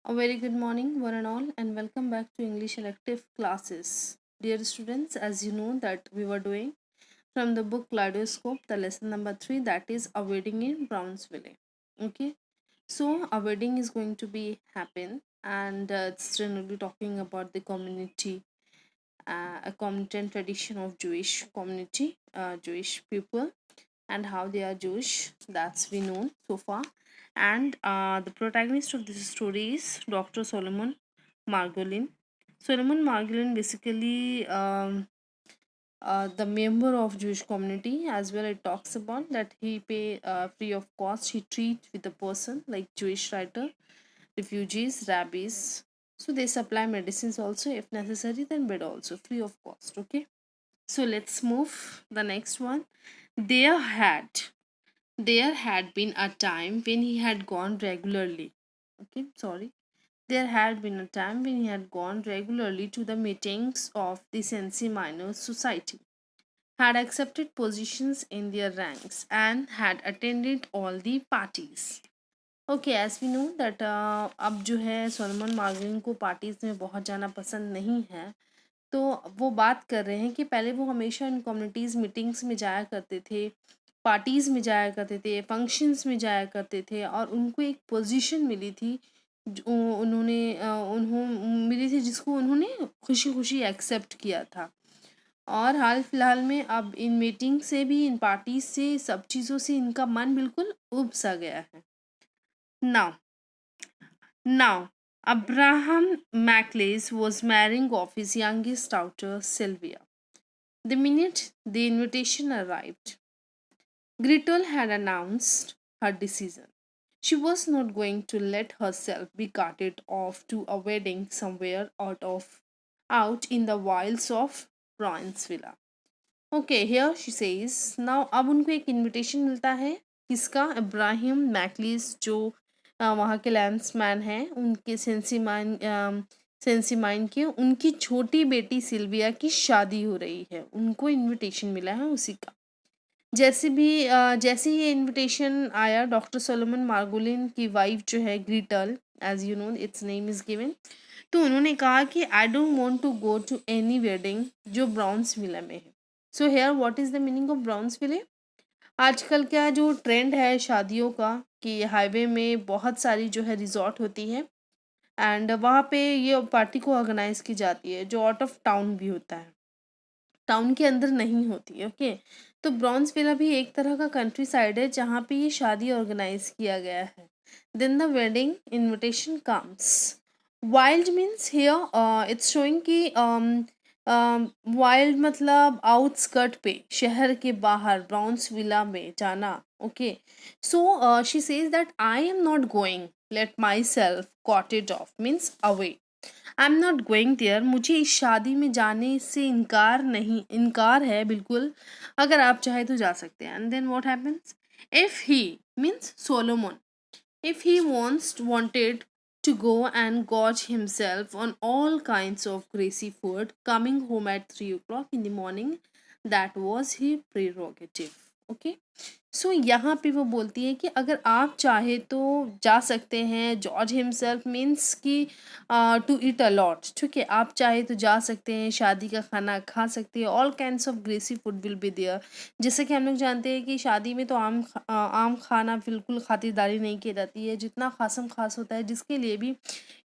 A very good morning, one and all, and welcome back to English elective classes. Dear students, as you know that we were doing from the book Kaleidoscope, the lesson number 3, that is a wedding in Brownsville. Okay, so a wedding is going to be happen, and it's generally talking about the community, a community and tradition of Jewish community, Jewish people, and how they are Jewish. That's we known so far. And the protagonist of this story is Dr. Solomon Margolin. Solomon Margolin basically the member of Jewish community as well. It talks about that he pay free of cost. He treat with a person like Jewish writer, refugees, rabbis. So they supply medicines also if necessary, then bed also free of cost. Okay. So let's move the next one. There had there had been a time when he had gone regularly. Okay, sorry. There had been a time when he had gone regularly to the meetings of the Sensi Miners Society, had accepted positions in their ranks, and had attended all the parties. Okay as we know that अब जो है Solomon मार्गलिन को parties में बहुत जाना पसंद नहीं है। तो वो बात कर रहे हैं कि पहले वो हमेशा इन कम्युनिटीज़ मीटिंग्स में जाया करते थे, पार्टीज़ में जाया करते थे, फंक्शंस में जाया करते थे, और उनको एक पोजीशन मिली थी उन्हों मिली थी जिसको उन्होंने खुशी खुशी एक्सेप्ट किया था। और हाल फिलहाल में अब इन मीटिंग से भी, इन पार्टीज से, सब चीज़ों से इनका मन बिल्कुल उब सा गया है। Now, Abraham Maclise was marrying off his youngest daughter, Sylvia. The minute the invitation arrived, Gretel had announced her decision. She was not going to let herself be carted off to a wedding somewhere out in the wilds of Brownsville. Okay, here she says, now अब उनको एक invitation मिलता है किसका, इब्राहिम मैकलिस जो वहाँ के Landsman हैं, उनके सेंसीमाइन के उनकी छोटी बेटी सिल्विया की शादी हो रही है, उनको इनविटेशन मिला है उसी का। जैसे ही ये इनविटेशन आया, डॉक्टर सोलोमन मार्गोलिन की वाइफ जो है Gretl, as you know it's name is given, तो उन्होंने कहा कि I don't want to go to any wedding जो ब्राउन्सविला में है। So here what is the meaning of Brownsville? आजकल क्या जो ट्रेंड है शादियों का कि हाईवे में बहुत सारी जो है रिजॉर्ट होती है, एंड वहाँ पे ये पार्टी को ऑर्गेनाइज की जाती है, जो आउट ऑफ टाउन भी होता है, टाउन के अंदर नहीं होती है। ओके, तो ब्राउन्सविला भी एक तरह का कंट्री साइड है जहाँ पे ये शादी ऑर्गेनाइज किया गया है। Then the wedding invitation comes. Wild means here it's showing कि वाइल्ड मतलब आउटस्कर्ट पे, शहर के बाहर ब्राउन्सविला में जाना। Okay, so she says that I am not going, let my self carted off means away, I am not going there, मुझे इस शादी में जाने से इनकार है बिल्कुल, अगर आप चाहे तो जा सकते हैं। And then what happens, if he means Solomon, if he once wanted to go and gorge himself on all kinds of greasy food coming home at 3 o'clock in the morning, that was his prerogative. Okay, सो यहाँ पे वो बोलती है कि अगर आप चाहे तो जा सकते हैं, जॉर्ज हिमसेल्फ मीन्स कि टू ईट अ लॉट, ठीक है, आप चाहे तो जा सकते हैं, शादी का खाना खा सकते हैं, all kinds of greasy food will be there. जैसे कि हम लोग जानते हैं कि शादी में तो आम खाना बिल्कुल खातिरदारी नहीं की जाती है, जितना खासम खास होता है जिसके लिए भी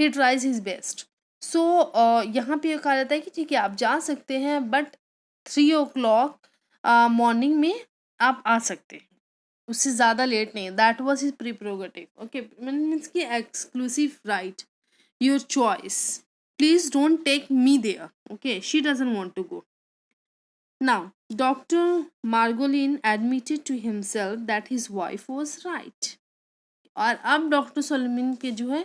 ही ट्राइज हिज बेस्ट। सो यहाँ पे ये कहा जाता है कि ठीक है आप जा सकते हैं, बट 3 o'clock मॉर्निंग में आप आ सकते हैं, उससे ज़्यादा लेट नहीं। That was his prerogative. Okay, means की exclusive right, your choice, please don't take me there. Okay, she doesn't want to go. Now doctor Margolin admitted to himself that his wife was right. और अब doctor Solomon के जो है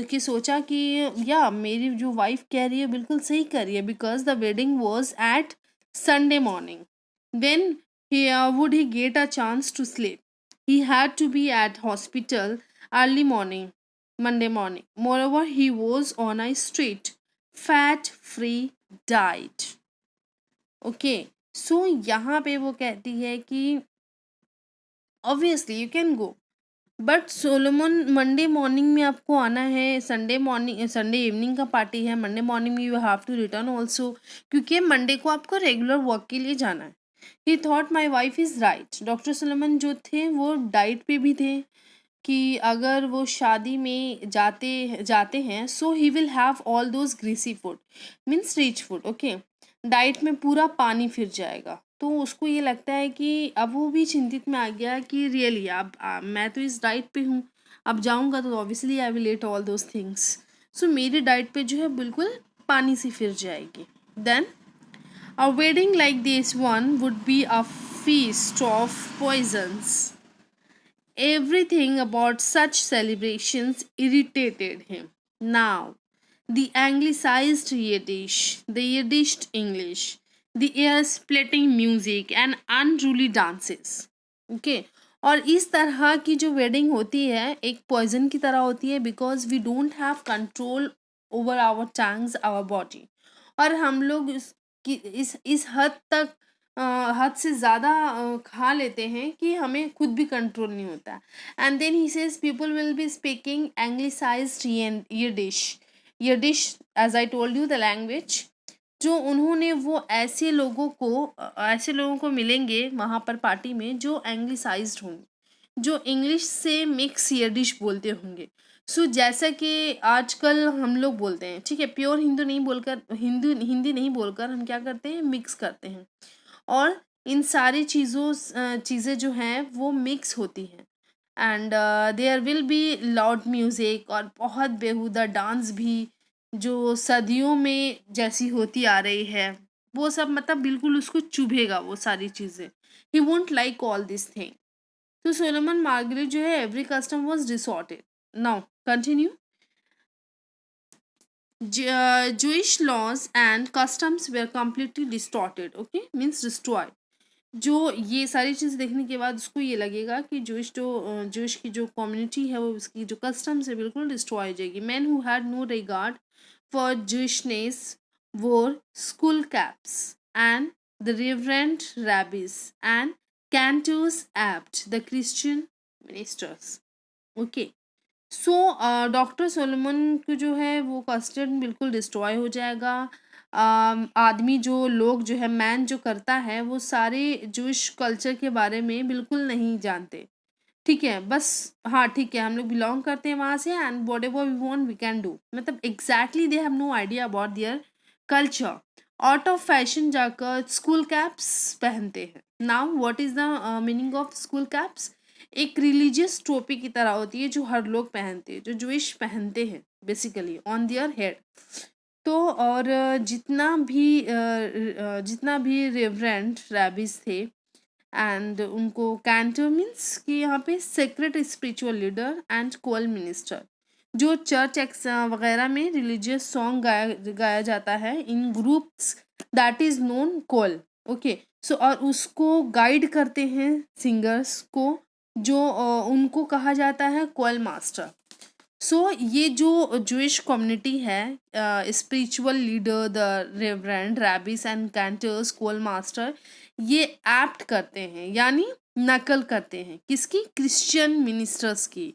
कि सोचा कि या मेरी जो वाइफ कह रही है बिल्कुल सही कर रही है, because the wedding was at Sunday morning, when would he get a chance to sleep? He had to be at hospital early morning, Monday morning. Moreover, he was on a strict fat-free diet. Okay, so यहाँ पे वो कहती है कि obviously you can go, but Solomon Monday morning में आपको आना है, संडे इवनिंग का पार्टी है, मंडे मॉर्निंग में you have to return also, क्योंकि मंडे को आपको रेगुलर वर्क के लिए जाना है। He thought my wife is right. Doctor Solomon जो थे वो डाइट पे भी थे कि अगर वो शादी में जाते जाते हैं so he will have all those greasy food, means rich food, okay. Diet में पूरा पानी फिर जाएगा, तो उसको ये लगता है कि अब वो भी चिंतित में आ गया कि रियली अब मैं तो इस डाइट पे हूँ, अब जाऊँगा तो obviously I will eat all those things, so मेरी डाइट पे जो है बिल्कुल पानी सी फिर जाएगी। Then a wedding like this one would be a feast of poisons. Everything about such celebrations irritated him. Now, the anglicized Yiddish, the Yiddish English, the ear splitting music and unruly dances. Okay. और इस तरह की जो wedding होती है एक poison की तरह होती है, because we don't have control over our tongues, our body. और हम लोग इस हद तक हद से ज़्यादा खा लेते हैं कि हमें खुद भी कंट्रोल नहीं होता। And then he says people will be speaking anglicized Yiddish. Yiddish as I told you the language, जो उन्होंने वो ऐसे लोगों को मिलेंगे वहाँ पर पार्टी में जो एंग्लिसाइज्ड होंगे, जो इंग्लिश से मिक्स यिडिश बोलते होंगे। सो जैसा कि आजकल हम लोग बोलते हैं, ठीक है, प्योर हिंदू नहीं बोलकर, हिंदी नहीं बोलकर हम क्या करते हैं, मिक्स करते हैं। और इन सारी चीज़ें जो हैं वो मिक्स होती हैं। And there will be loud music और बहुत बेहुदा डांस भी, जो सदियों में जैसी होती आ रही है, वो सब मतलब बिल्कुल उसको चुभेगा वो सारी चीज़ें। He won't like all this thing. तो सोलोमन मार्गरेट जो है every custom was disordered. Now continue. Jewish laws and customs were completely distorted, okay, means destroyed। जो ये सारी चीज़ देखने के बाद उसको ये लगेगा कि जूश की जो कम्युनिटी है वो उसकी जो कस्टम्स है बिल्कुल डिस्ट्रॉय हो जाएगी। Man who had no regard for Jewishness wore skull caps and the reverent rabbis and cantors aped the Christian ministers, okay. So doctor Solomon को जो है वो कस्टर्ड बिल्कुल डिस्ट्रॉय हो जाएगा। आदमी जो लोग जो है मैन जो करता है वो सारे जूश कल्चर के बारे में बिल्कुल नहीं जानते, ठीक है, बस हाँ ठीक है हम लोग बिलोंग करते हैं वहाँ से and whatever we want we can do, मतलब exactly they have no idea about their culture. Out of fashion जाकर स्कूल कैप्स पहनते हैं। Now what is the meaning of skull caps? एक रिलीजियस टोपी की तरह होती है जो हर लोग पहनते हैं, जो जूइश पहनते हैं बेसिकली ऑन देयर हेड। तो और जितना भी रेवरेंड रैबिस थे एंड उनको कैंटर मीन्स कि यहाँ पे sacred spiritual leader and choir minister, जो चर्च एक्स वगैरह में रिलीजियस सॉन्ग गाया जाता है in groups that is known choir, okay. So और उसको गाइड करते हैं सिंगर्स को, जो उनको कहा जाता है कोल मास्टर। सो ये जो जूइश कम्युनिटी है, spiritual leader the reverend rabbis and cantors choir master, ये एक्ट करते हैं यानी नकल करते हैं किसकी? क्रिश्चियन मिनिस्टर्स की।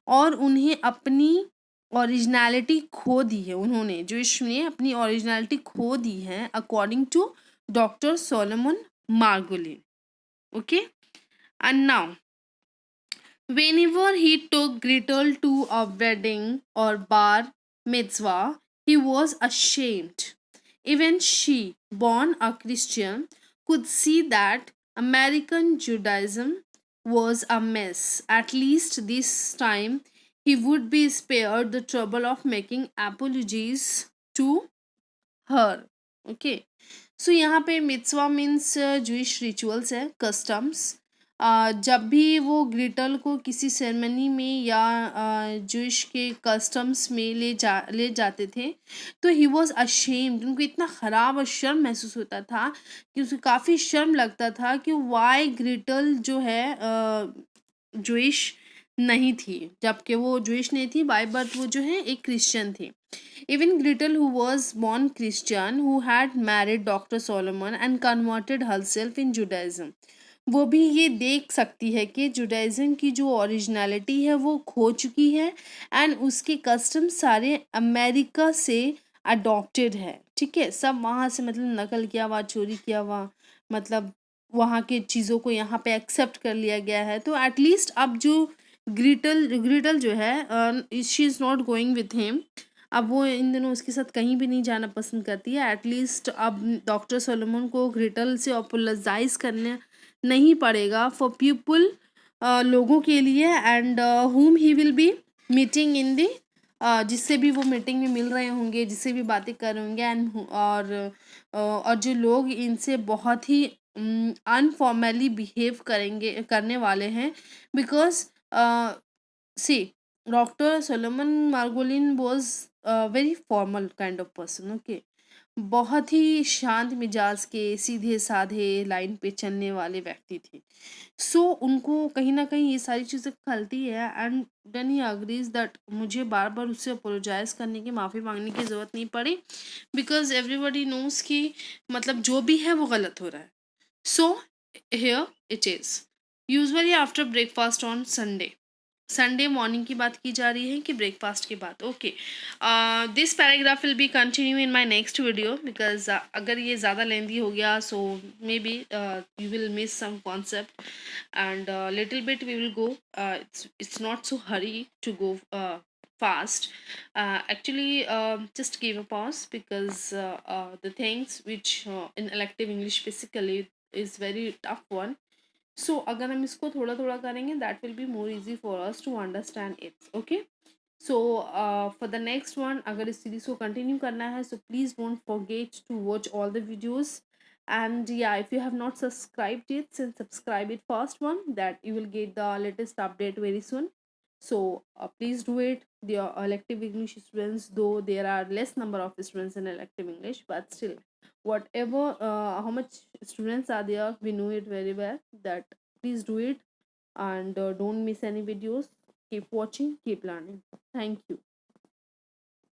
और उन्हें अपनी ओरिजिनलिटी खो दी है, उन्होंने जूइश ने अपनी ओरिजिनलिटी खो दी है according to doctor Solomon Margolin, okay. And now whenever he took Gretel to a wedding or bar mitzvah, he was ashamed. Even she, born a Christian, could see that American Judaism was a mess. At least this time, he would be spared the trouble of making apologies to her. Okay. सो यहाँ पे मिtzvah means Jewish rituals है, customs. जब भी वो ग्रिटल को किसी ceremony में या जूइश के कस्टम्स में ले जाते थे तो ही वॉज अशेम्ड, उनको इतना ख़राब और शर्म महसूस होता था कि उसे काफ़ी शर्म लगता था कि वाई ग्रिटल जो है जूइश नहीं थी, जबकि वो जूइश नहीं थी, बाय बर्थ वो जो है एक क्रिश्चियन थी। Even Gretel, who was born Christian, who had married Dr. Solomon and converted herself in Judaism, वो भी ये देख सकती है कि जुडाइज़्म की जो ओरिजिनलिटी है वो खो चुकी है एंड उसके कस्टम सारे अमेरिका से अडॉप्टेड है, ठीक है? सब वहाँ से मतलब नकल किया हुआ, चोरी किया हुआ, मतलब वहाँ की चीज़ों को यहाँ पे एक्सेप्ट कर लिया गया है। तो एट लीस्ट अब जो ग्रिटल ग्रिटल जो है she is not going with him. अब वो इन दिनों उसके साथ कहीं भी नहीं जाना पसंद करती है। एट लीस्ट अब डॉक्टर सोलोमन को ग्रिटल से अपोलोजाइज़ करने नहीं पड़ेगा फॉर पीपल, लोगों के लिए, and whom he will be meeting in the, जिससे भी वो मीटिंग में मिल रहे होंगे, जिससे भी बातें कर रहे होंगे, एंड और जो लोग इनसे बहुत ही अनफॉर्मली बिहेव करेंगे करने वाले हैं, because see doctor Solomon Margolin was very formal kind of person, okay? बहुत ही शांत मिजाज के, सीधे साधे लाइन पे चलने वाले व्यक्ति थे। सो उनको कहीं न कहीं ये सारी चीज़ें खलती है, and then he agrees that मुझे बार-बार उससे अपोलोजाइज़ करने की, माफ़ी माँगने की ज़रूरत नहीं पड़ी, बिकॉज़ एवरीबॉडी नोज़ कि मतलब जो भी है वो गलत हो रहा है। So here it is. Usually after breakfast on Sunday, Sunday morning की बात की जा रही है कि ब्रेकफास्ट की बात? Okay, this paragraph will be continue in my next video, because अगर ये ज़्यादा लेंदी हो गया so maybe you will miss some concept, and little bit we will go, it's not so hurry to go fast. Actually, just give a pause, because the things which in elective English basically is very tough one. So अगर हम इसको थोड़ा थोड़ा करेंगे that will be more easy for us to understand it's, okay? So for the next one, अगर इस series को continue करना है so please don't forget to watch all the videos, and yeah, if you have not subscribed it, then subscribe it first one, that you will get the latest update very soon. So please do it. The elective English students, though there are less number of students in elective English, but still, whatever how much students are there, we know it very well, that please do it, and don't miss any videos. Keep watching, keep learning. Thank you.